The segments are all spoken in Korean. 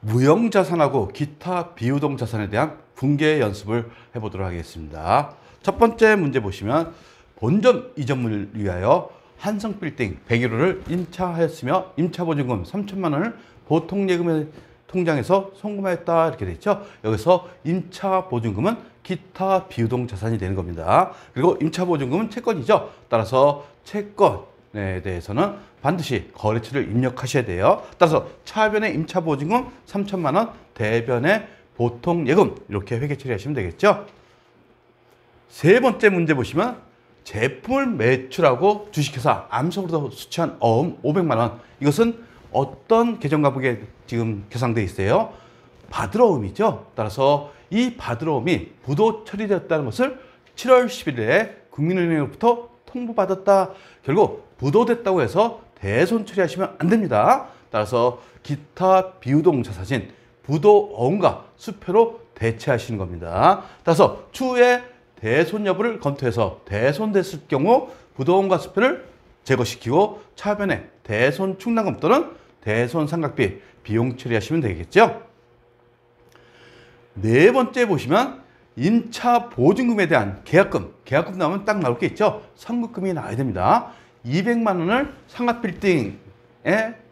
무형자산하고 기타 비유동자산에 대한 분계 연습을 해보도록 하겠습니다. 첫 번째 문제 보시면 본점 이전을 위하여 한성빌딩 101호를 임차하였으며 임차보증금 3천만 원을 보통예금의 통장에서 송금하였다 이렇게 되어 있죠. 여기서 임차보증금은 기타 비유동자산이 되는 겁니다. 그리고 임차보증금은 채권이죠. 따라서 채권에 대해서는 반드시 거래처를 입력하셔야 돼요. 따라서 차변의 임차보증금 3천만 원, 대변의 보통예금 이렇게 회계 처리하시면 되겠죠. 세 번째 문제 보시면 제품을 매출하고 주식회사 암석으로 수취한 어음 500만 원. 이것은 어떤 계정과목에 지금 계상되어 있어요? 받으러음이죠. 따라서 이 받으러음이 부도 처리되었다는 것을 7월 10일에 국민은행으로부터 통보받았다. 결국 부도됐다고 해서 대손 처리하시면 안 됩니다. 따라서 기타 비유동 자산인 부도어음과 수표로 대체하시는 겁니다. 따라서 추후에 대손 여부를 검토해서 대손됐을 경우 부도어음과 수표를 제거시키고 차변에 대손 충당금 또는 대손 삼각비 비용 처리하시면 되겠죠. 네 번째 보시면 임차 보증금에 대한 계약금 나오면 딱 나올 게 있죠. 선급금이 나와야 됩니다. 200만 원을 상하빌딩의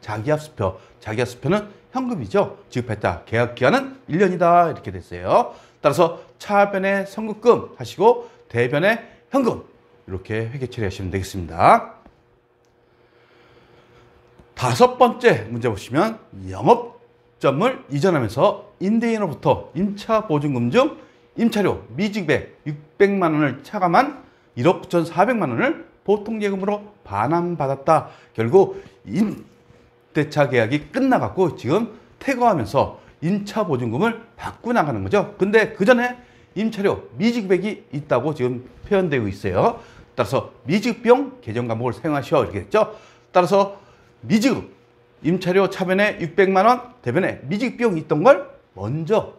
자기합수표, 자기합수표는 현금이죠. 지급했다. 계약기간은 1년이다 이렇게 됐어요. 따라서 차변에 선급금 하시고 대변에 현금 이렇게 회계 처리하시면 되겠습니다. 다섯 번째 문제 보시면 영업점을 이전하면서 임대인으로부터 임차보증금 중 임차료 미지급액 600만 원을 차감한 1억 9,400만 원을 보통예금으로 반환받았다. 결국 임대차 계약이 끝나갖고 지금 퇴거하면서 임차보증금을 받고 나가는 거죠. 근데 그 전에 임차료 미지급액이 있다고 지금 표현되고 있어요. 따라서 미지급비용 계정과목을 사용하셔 이렇게 됐죠. 따라서 미지급 임차료 차변에 600만 원, 대변에 미지급비용이 있던 걸 먼저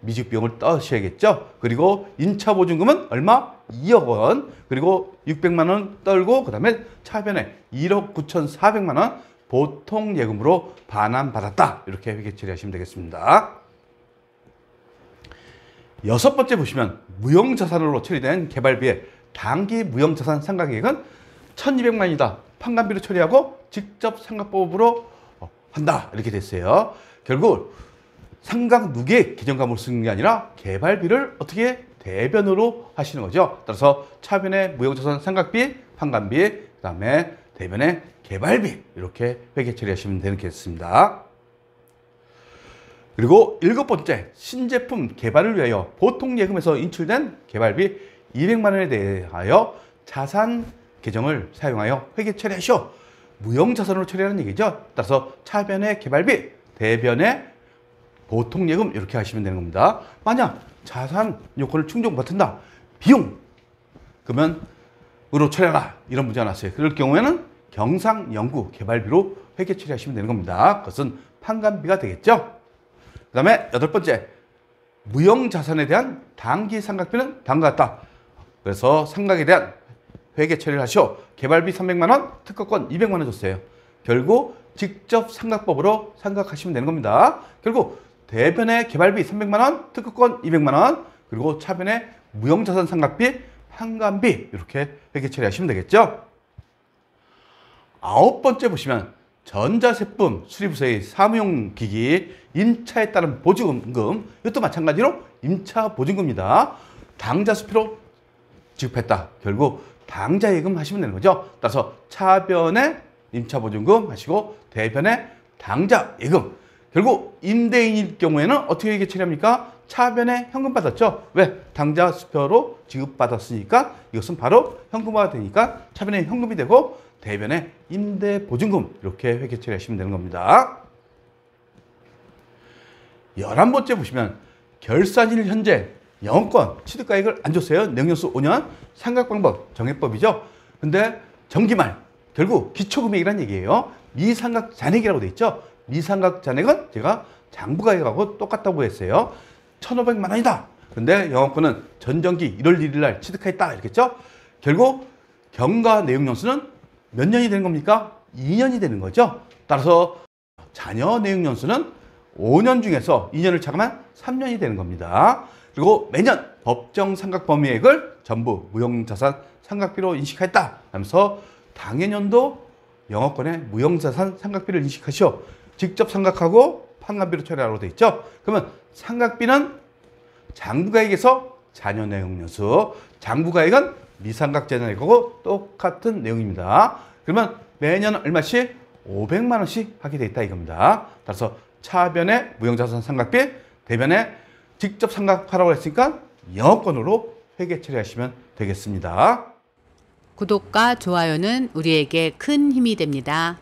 미지급비용을 떠셔야겠죠. 그리고 임차보증금은 얼마? 2억 원. 그리고 600만 원 떨고 그 다음에 차변에 1억 9,400만 원 보통예금으로 반환받았다. 이렇게 회계 처리하시면 되겠습니다. 여섯 번째 보시면 무형자산으로 처리된 개발비의 단기 무형자산 상각액은 1,200만이다. 판관비로 처리하고 직접 상각법으로 한다. 이렇게 됐어요. 결국 상각 누계 계정과목을 쓰는 게 아니라 개발비를 어떻게 대변으로 하시는 거죠. 따라서 차변의 무형자산 상각비, 판관비, 그 다음에 대변의 개발비 이렇게 회계 처리하시면 되겠습니다. 그리고 일곱 번째 신제품 개발을 위하여 보통예금에서 인출된 개발비 200만 원에 대하여 자산 계정을 사용하여 회계 처리하시오. 무형자산으로 처리하는 얘기죠. 따라서 차변의 개발비, 대변의 보통예금 이렇게 하시면 되는 겁니다. 만약 자산 요건을 충족 못한다. 비용 그러면 으로 처리하라. 이런 문제가 났어요. 그럴 경우에는 경상연구 개발비로 회계 처리하시면 되는 겁니다. 그것은 판관비가 되겠죠. 그 다음에 여덟 번째 무형자산에 대한 단기 상각비는 다음과 같다. 그래서 상각에 대한 회계 처리를 하시오. 개발비 300만 원, 특허권 200만 원 줬어요. 결국 직접 상각법으로 상각하시면 되는 겁니다. 결국 대변의 개발비 300만 원, 특허권 200만 원, 그리고 차변의 무형자산 상각비, 판관비 이렇게 회계 처리하시면 되겠죠. 아홉 번째 보시면 전자제품 수리부서의 사무용 기기 임차에 따른 보증금 이것도 마찬가지로 임차 보증금입니다. 당좌 수표로 지급했다. 결국 당좌예금 하시면 되는 거죠. 따라서 차변에 임차보증금 하시고 대변에 당좌예금. 결국 임대인일 경우에는 어떻게 회계 처리합니까? 차변에 현금 받았죠. 왜? 당좌 수표로 지급받았으니까 이것은 바로 현금화가 되니까 차변에 현금이 되고 대변에 임대보증금 이렇게 회계 처리하시면 되는 겁니다. 11번째 보시면 결산일 현재 영업권 취득가액을 안 줬어요. 내용연수 5년 상각방법 정액법이죠. 근데 정기말 결국 기초금액이란 얘기예요. 미상각 잔액이라고 돼 있죠. 미상각 잔액은 제가 장부가액하고 똑같다고 했어요. 1,500만 원이다. 근데 영업권은 전정기 1월 1일 날 취득했다. 이렇겠죠. 결국 경과 내용연수는 몇 년이 되는 겁니까? 2년이 되는 거죠. 따라서 자녀 내용연수는 5년 중에서 2년을 차감한 3년이 되는 겁니다. 그리고 매년 법정 상각 범위액을 전부 무형자산 상각비로 인식하였다 하면서 당해년도 영업권의 무형자산 상각비를 인식하시오. 직접 상각하고 판관비로 처리하라고 되어 있죠. 그러면 상각비는 장부가액에서 자녀내용연수, 장부가액은 미상각 자녀내역하고 똑같은 내용입니다. 그러면 매년 얼마씩? 500만 원씩 하게 되어 있다 이겁니다. 따라서 차변에 무형자산 상각비, 대변에 직접 상각하라고 했으니까 영업권으로 회계 처리하시면 되겠습니다. 구독과 좋아요는 우리에게 큰 힘이 됩니다.